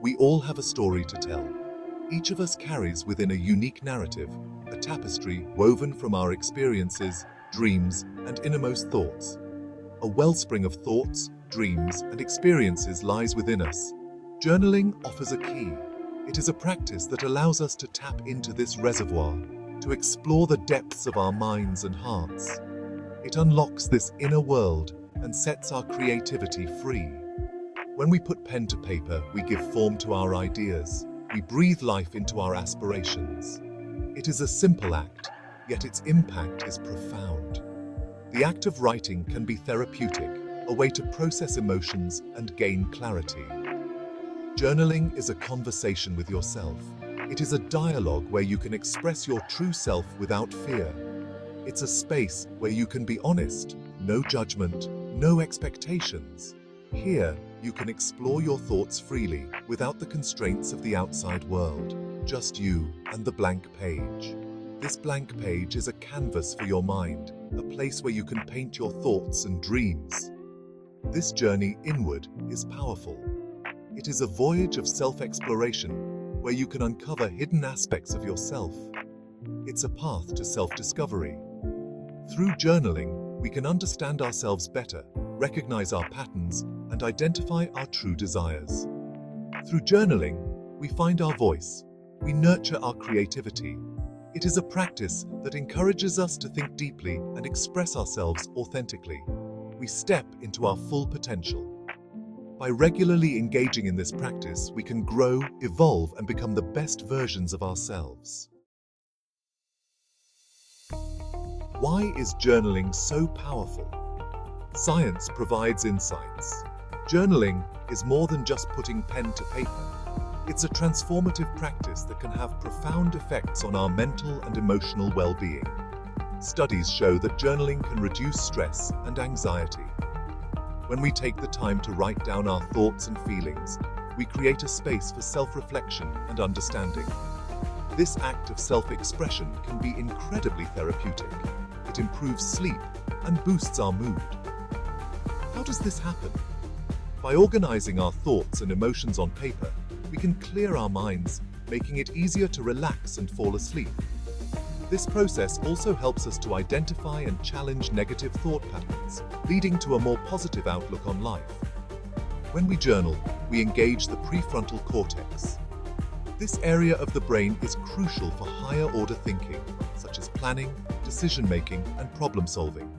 We all have a story to tell. Each of us carries within a unique narrative, a tapestry woven from our experiences, dreams, and innermost thoughts. A wellspring of thoughts, dreams, and experiences lies within us. Journaling offers a key. It is a practice that allows us to tap into this reservoir, to explore the depths of our minds and hearts. It unlocks this inner world and sets our creativity free. When we put pen to paper, we give form to our ideas. We breathe life into our aspirations. It is a simple act, yet its impact is profound. The act of writing can be therapeutic, a way to process emotions and gain clarity. Journaling is a conversation with yourself. It is a dialogue where you can express your true self without fear. It's a space where you can be honest, no judgment, no expectations. Here, you can explore your thoughts freely, without the constraints of the outside world. Just you and the blank page. This blank page is a canvas for your mind, a place where you can paint your thoughts and dreams. This journey inward is powerful. It is a voyage of self-exploration, where you can uncover hidden aspects of yourself. It's a path to self-discovery. Through journaling, we can understand ourselves better, recognize our patterns, and identify our true desires. Through journaling, we find our voice. We nurture our creativity. It is a practice that encourages us to think deeply and express ourselves authentically. We step into our full potential. By regularly engaging in this practice, we can grow, evolve, and become the best versions of ourselves. Why is journaling so powerful? Science provides insights. Journaling is more than just putting pen to paper. It's a transformative practice that can have profound effects on our mental and emotional well-being. Studies show that journaling can reduce stress and anxiety. When we take the time to write down our thoughts and feelings, we create a space for self-reflection and understanding. This act of self-expression can be incredibly therapeutic. It improves sleep and boosts our mood. How does this happen? By organizing our thoughts and emotions on paper, we can clear our minds, making it easier to relax and fall asleep. This process also helps us to identify and challenge negative thought patterns, leading to a more positive outlook on life. When we journal, we engage the prefrontal cortex. This area of the brain is crucial for higher-order thinking, such as planning, decision-making, and problem-solving.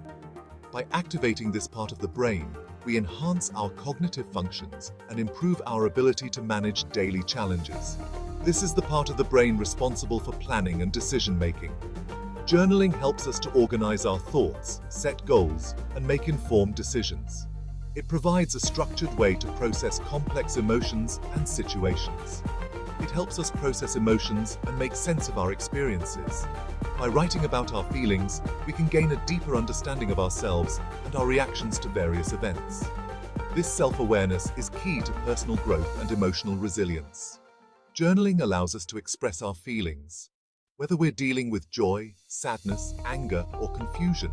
By activating this part of the brain, we enhance our cognitive functions and improve our ability to manage daily challenges. This is the part of the brain responsible for planning and decision-making. Journaling helps us to organize our thoughts, set goals, and make informed decisions. It provides a structured way to process complex emotions and situations. It helps us process emotions and make sense of our experiences. By writing about our feelings, we can gain a deeper understanding of ourselves and our reactions to various events. This self-awareness is key to personal growth and emotional resilience. Journaling allows us to express our feelings. Whether we're dealing with joy, sadness, anger, or confusion,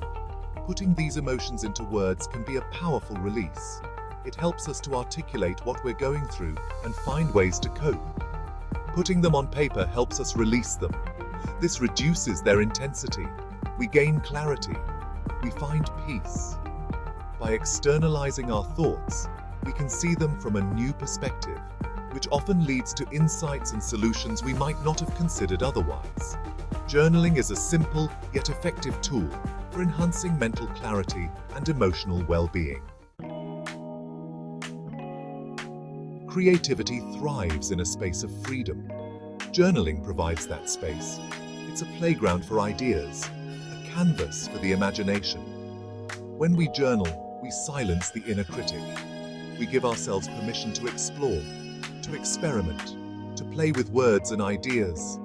putting these emotions into words can be a powerful release. It helps us to articulate what we're going through and find ways to cope. Putting them on paper helps us release them. This reduces their intensity. We gain clarity. We find peace. By externalizing our thoughts, we can see them from a new perspective, which often leads to insights and solutions we might not have considered otherwise. Journaling is a simple yet effective tool for enhancing mental clarity and emotional well-being. Creativity thrives in a space of freedom. Journaling provides that space. It's a playground for ideas, a canvas for the imagination. When we journal, we silence the inner critic. We give ourselves permission to explore, to experiment, to play with words and ideas.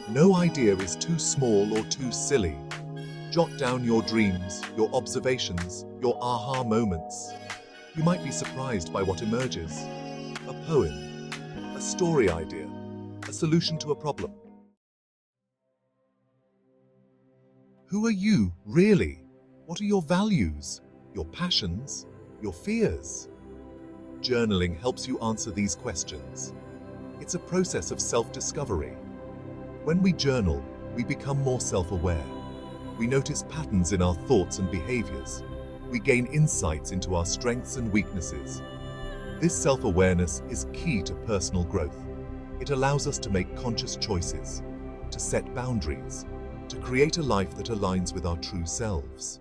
No idea is too small or too silly. Jot down your dreams, your observations, your aha moments. You might be surprised by what emerges. A poem, a story idea, a solution to a problem. Who are you, really? What are your values, your passions, your fears? Journaling helps you answer these questions. It's a process of self-discovery. When we journal, we become more self-aware. We notice patterns in our thoughts and behaviors. We gain insights into our strengths and weaknesses. This self-awareness is key to personal growth. It allows us to make conscious choices, to set boundaries, to create a life that aligns with our true selves.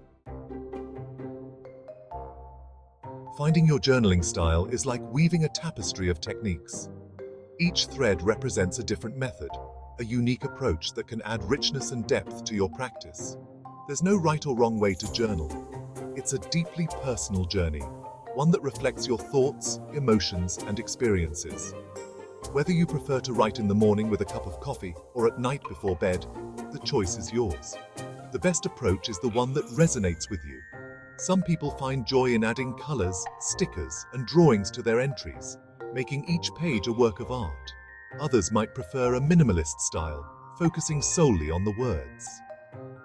Finding your journaling style is like weaving a tapestry of techniques. Each thread represents a different method, a unique approach that can add richness and depth to your practice. There's no right or wrong way to journal. It's a deeply personal journey, one that reflects your thoughts, emotions, and experiences. Whether you prefer to write in the morning with a cup of coffee or at night before bed, the choice is yours. The best approach is the one that resonates with you. Some people find joy in adding colors, stickers, and drawings to their entries, making each page a work of art. Others might prefer a minimalist style, focusing solely on the words.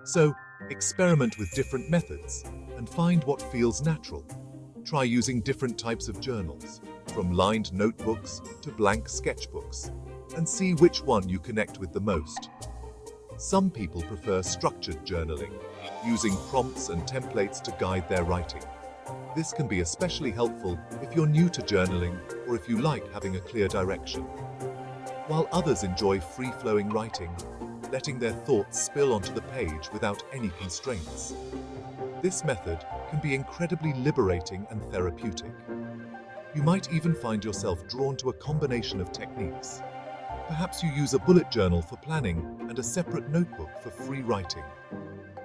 So, experiment with different methods and find what feels natural. Try using different types of journals, from lined notebooks to blank sketchbooks, and see which one you connect with the most. Some people prefer structured journaling, using prompts and templates to guide their writing. This can be especially helpful if you're new to journaling or if you like having a clear direction. While others enjoy free-flowing writing, letting their thoughts spill onto the page without any constraints. This method can be incredibly liberating and therapeutic. You might even find yourself drawn to a combination of techniques. Perhaps you use a bullet journal for planning and a separate notebook for free writing.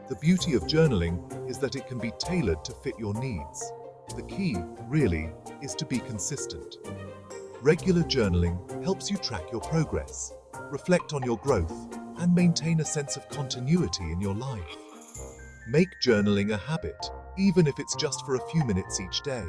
The beauty of journaling is that it can be tailored to fit your needs. The key, really, is to be consistent. Regular journaling helps you track your progress, reflect on your growth, and maintain a sense of continuity in your life. Make journaling a habit, even if it's just for a few minutes each day.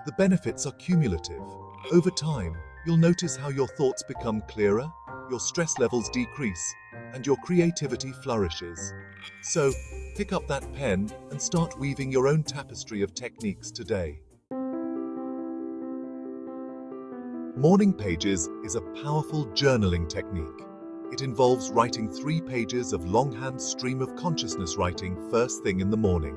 The benefits are cumulative. Over time, you'll notice how your thoughts become clearer, your stress levels decrease, and your creativity flourishes. So, pick up that pen and start weaving your own tapestry of techniques today. Morning pages is a powerful journaling technique. It involves writing 3 pages of longhand stream of consciousness writing first thing in the morning.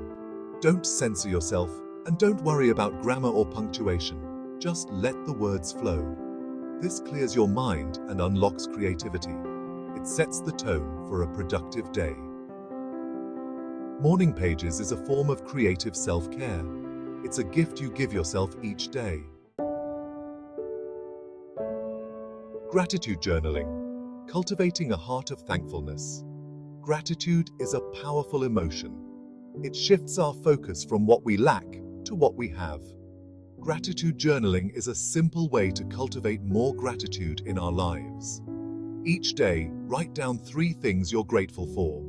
Don't censor yourself and don't worry about grammar or punctuation. Just let the words flow. This clears your mind and unlocks creativity. It sets the tone for a productive day. Morning pages is a form of creative self-care. It's a gift you give yourself each day. Gratitude journaling. Cultivating a heart of thankfulness. Gratitude is a powerful emotion. It shifts our focus from what we lack to what we have. Gratitude journaling is a simple way to cultivate more gratitude in our lives. Each day, write down 3 things you're grateful for.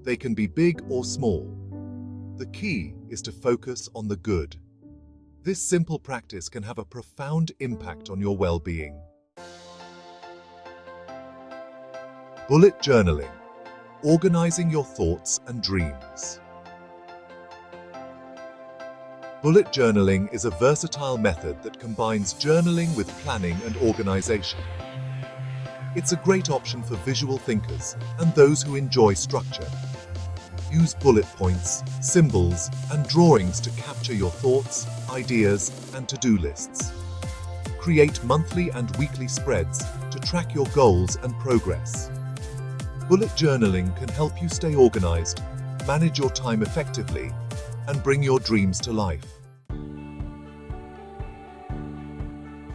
They can be big or small. The key is to focus on the good. This simple practice can have a profound impact on your well-being. Bullet journaling. Organizing your thoughts and dreams. Bullet journaling is a versatile method that combines journaling with planning and organization. It's a great option for visual thinkers and those who enjoy structure. Use bullet points, symbols, and drawings to capture your thoughts, ideas, and to-do lists. Create monthly and weekly spreads to track your goals and progress. Bullet journaling can help you stay organized, manage your time effectively, and bring your dreams to life.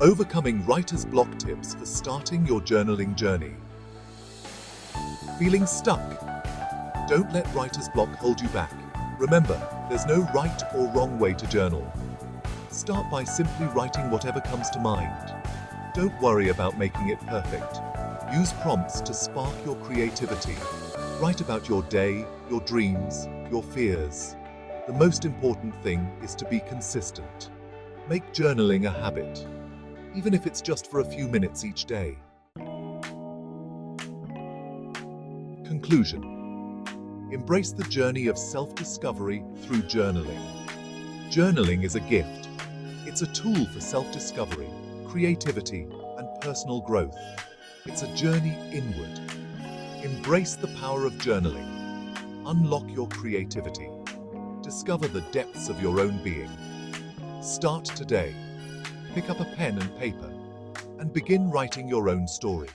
Overcoming writer's block tips for starting your journaling journey. Feeling stuck? Don't let writer's block hold you back. Remember, there's no right or wrong way to journal. Start by simply writing whatever comes to mind. Don't worry about making it perfect. Use prompts to spark your creativity. Write about your day, your dreams, your fears. The most important thing is to be consistent. Make journaling a habit, even if it's just for a few minutes each day. Conclusion. Embrace the journey of self-discovery through journaling. Journaling is a gift. It's a tool for self-discovery, creativity, and personal growth. It's a journey inward. Embrace the power of journaling. Unlock your creativity. Discover the depths of your own being. Start today. Pick up a pen and paper and begin writing your own story.